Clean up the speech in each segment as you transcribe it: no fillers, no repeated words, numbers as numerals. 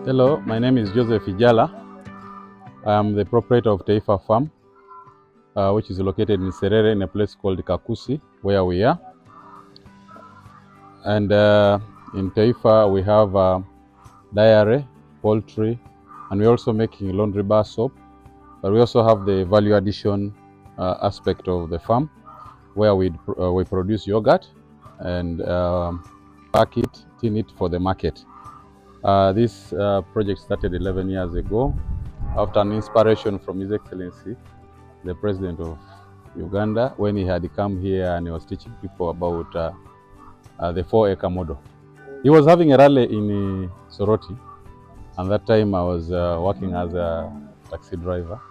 Hello, my name is Joseph Ijala. I am the proprietor of Teifa Farm, which is located in Serere in a place called Kakusi, where we are. And in Teifa we have dairy, poultry, and we're also making laundry bar soap. But we also have the value addition aspect of the farm, where we produce yogurt and pack it, tin it for the market. This project started 11 years ago after an inspiration from His Excellency, the President of Uganda, when he had come here and he was teaching people about the 4-acre model. He was having a rally in Soroti, and that time I was working as a taxi driver.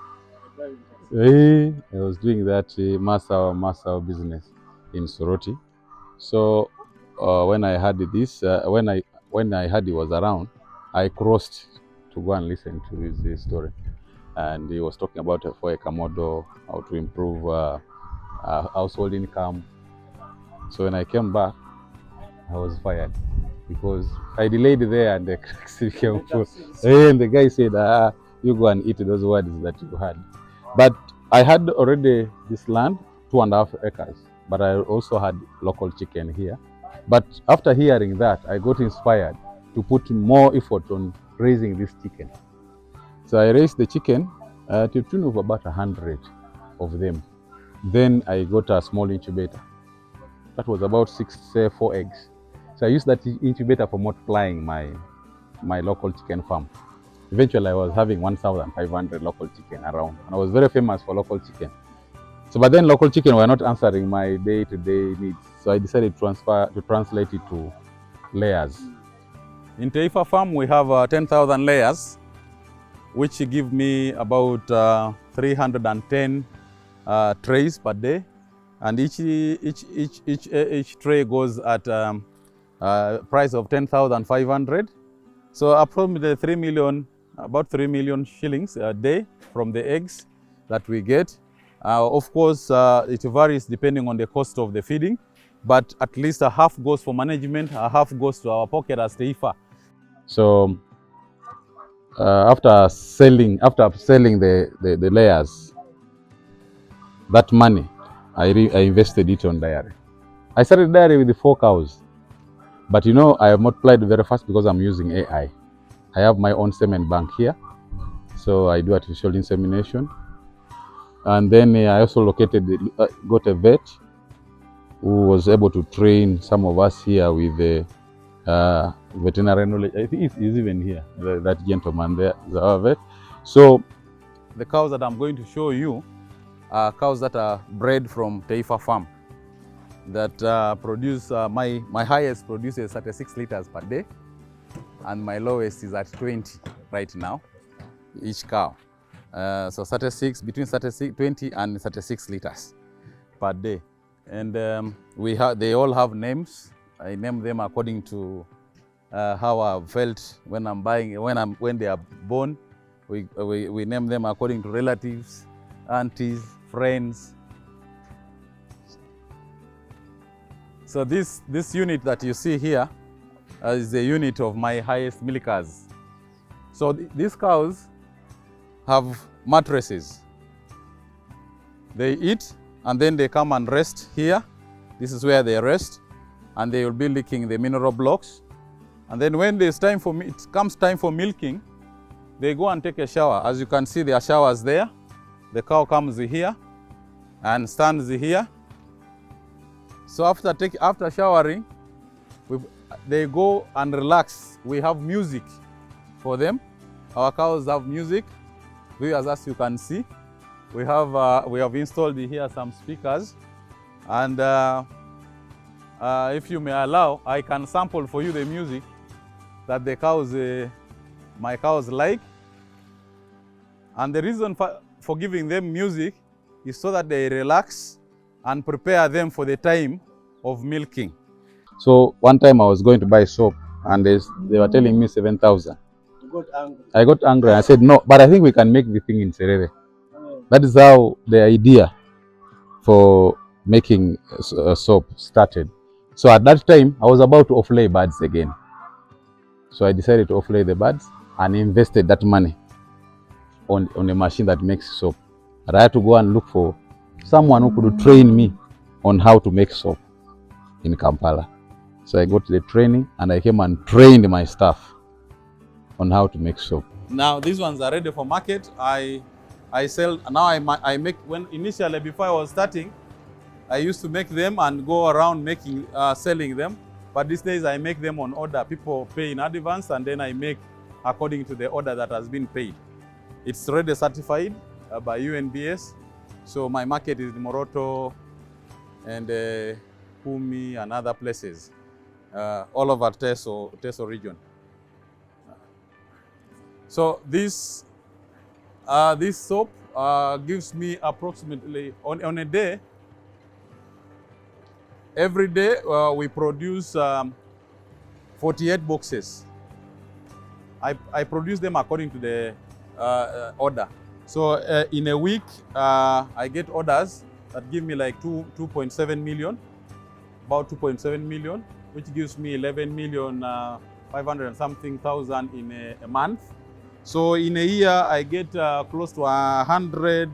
I was doing that mass business in Soroti. So when I heard this, when I heard he was around, I crossed to go and listen to his story. And he was talking about a 4-acre model, how to improve household income. So when I came back, I was fired because I delayed there and the taxi came full. And the guy said, you go and eat those words that you had. But I had already this land, 2.5 acres, but I also had local chicken here. But after hearing that, I got inspired to put more effort on raising this chicken. So I raised the chicken to the tune of about 100 of them. Then I got a small incubator. That was about 4 eggs. So I used that incubator for multiplying my local chicken farm. Eventually I was having 1,500 local chicken around, and I was very famous for local chicken. So, but then local chicken were not answering my day-to-day needs. So I decided to translate it to layers. In Teifa Farm, we have 10,000 layers, which give me about 310 trays per day. And each tray goes at a price of 10,500. So approximately about 3 million shillings a day from the eggs that we get. Of course, it varies depending on the cost of the feeding, but at least a half goes for management, a half goes to our pocket as Teifa. So after selling the layers, that money, I invested it on dairy. I started dairy with the 4 cows, but you know, I have multiplied very fast because I'm using AI. I have my own semen bank here, so I do artificial insemination. And then I also got a vet who was able to train some of us here with the veterinary knowledge. I think he's even here, that gentleman there is our vet. So the cows that I'm going to show you are cows that are bred from Teifa Farm that produce, my highest produces 36 liters per day, and my lowest is at 20 right now, each cow. So 36, between 20 and 36 liters per day. And they all have names. I name them according to how I felt when I'm buying, when they are born. We name them according to relatives, aunties, friends. So this unit that you see here is the unit of my highest milkers. So these cows have mattresses. They eat and then they come and rest here. This is where they rest, and they will be licking the mineral blocks. And then when it comes time for milking, they go and take a shower. As you can see, there are showers there. The cow comes here and stands here. So after showering, they go and relax. We have music for them. Our cows have music. As you can see, we have installed here some speakers, and if you may allow, I can sample for you the music that the cows, my cows like. And the reason for giving them music is so that they relax and prepare them for the time of milking. So one time I was going to buy soap, and they were telling me 7,000. I got angry. I said, no, but I think we can make the thing in Serere. That is how the idea for making soap started. So at that time, I was about to offlay birds again. So I decided to offlay the birds. and invested that money on a machine that makes soap. But I had to go and look for someone who could train me on how to make soap in Kampala. So I got the training and I came and trained my staff on how to make soap. Now these ones are ready for market. I sell, now I make, when initially before I was starting, I used to make them and go around making, selling them. But these days I make them on order. People pay in advance and then I make according to the order that has been paid. It's already certified by UNBS. So my market is Moroto and Kumi and other places, all over Teso region. So this soap gives me approximately, on a day, every day we produce 48 boxes. I produce them according to the order. So in a week, I get orders that give me like 2.7 million, about 2.7 million, which gives me 11 million 500 and something thousand in a month. So in a year, I get close to 100,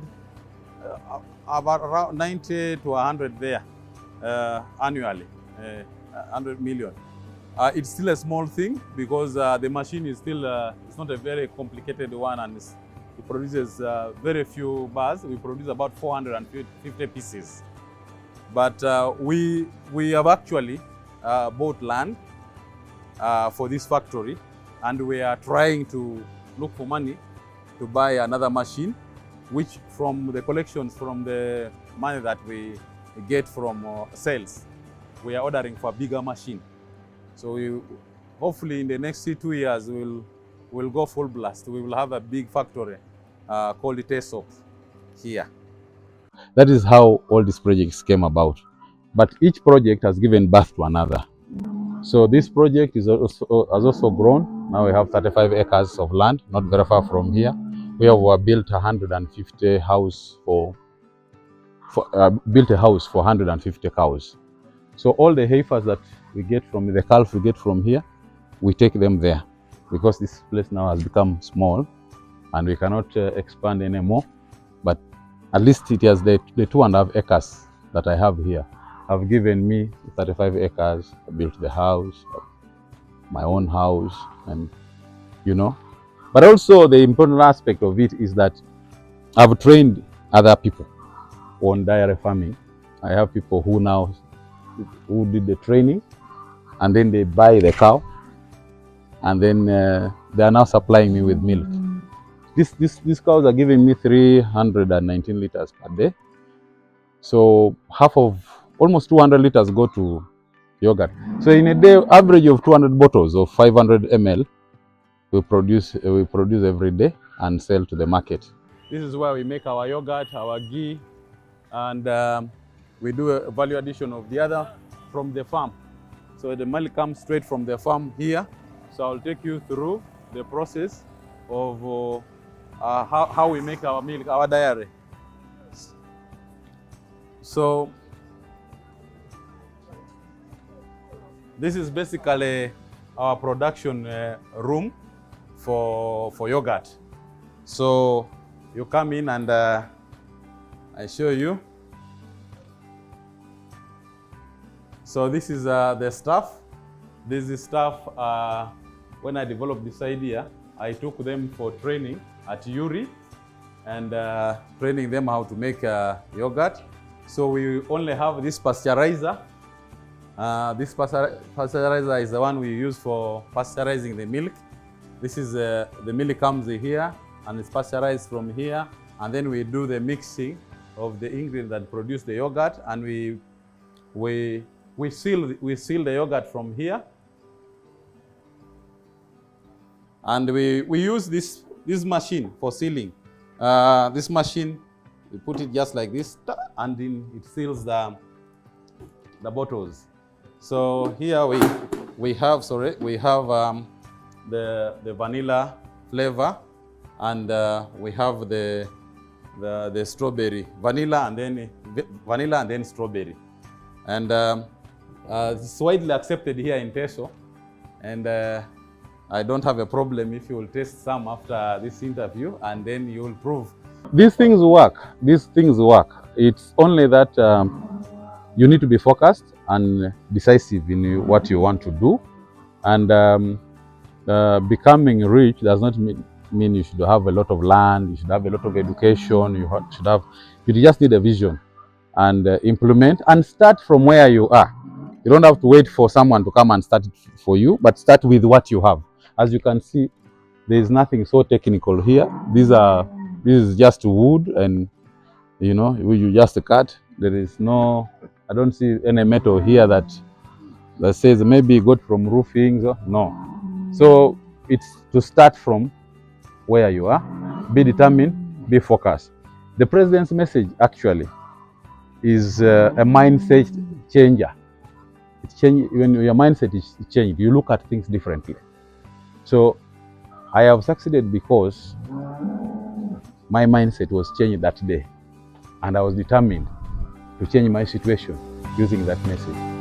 about around 90 to 100 there annually, 100 million. It's still a small thing because the machine is still, it's not a very complicated one, and it produces very few bars. We produce about 450 pieces. But we have actually bought land for this factory, and we are trying to look for money to buy another machine, which from the collections from the money that we get from sales, we are ordering for a bigger machine. So we, hopefully in the next 2 years, we'll go full blast. We will have a big factory called Teso here. That is how all these projects came about. But each project has given birth to another. So this project has also grown. Now we have 35 acres of land, not very far from here, where we built 150 house built a house for 150 cows. So all the heifers that we get from the calf we get from here, we take them there, because this place now has become small and we cannot expand anymore. But at least it has the 2.5 acres that I have here have given me 35 acres. I built the house, my own house, and you know. But also the important aspect of it is that I've trained other people on dairy farming. I have people who did the training, and then they buy the cow, and then they are now supplying me with milk. These cows are giving me 319 liters per day. So half of, almost 200 liters go to yogurt. So in a day, average of 200 bottles of 500 ml, we produce every day and sell to the market. This is where we make our yogurt, our ghee, and we do a value addition of the other from the farm. So the milk comes straight from the farm here. So I'll take you through the process of how we make our milk, our dairy. So this is basically our production room for yogurt. So you come in and I show you. So this is the staff. This is staff. When I developed this idea, I took them for training at URI and training them how to make yogurt. So we only have this pasteurizer. This pasteurizer is the one we use for pasteurizing the milk. This is the milk comes here and it's pasteurized from here, and then we do the mixing of the ingredients that produce the yogurt, and we seal the yogurt from here, and we use this machine for sealing. This machine, we put it just like this, and then it seals the bottles. So here we have the vanilla flavor, and we have the strawberry, vanilla and then strawberry, and it's widely accepted here in Teso, and I don't have a problem if you will taste some after this interview, and then you will prove. These things work. These things work. It's only that you need to be focused and decisive in what you want to do. And becoming rich does not mean you should have a lot of land, you should have a lot of education, you just need a vision and implement and start from where you are. You don't have to wait for someone to come and start it for you, but start with what you have. As you can see, there is nothing so technical here. This is just wood, and you just cut. There is no, I don't see any metal here that says maybe got from roofing. No. So it's to start from where you are, be determined, be focused. The president's message actually is a mindset changer. When your mindset is changed, you look at things differently. So I have succeeded because my mindset was changed that day, and I was determined to change my situation using that message.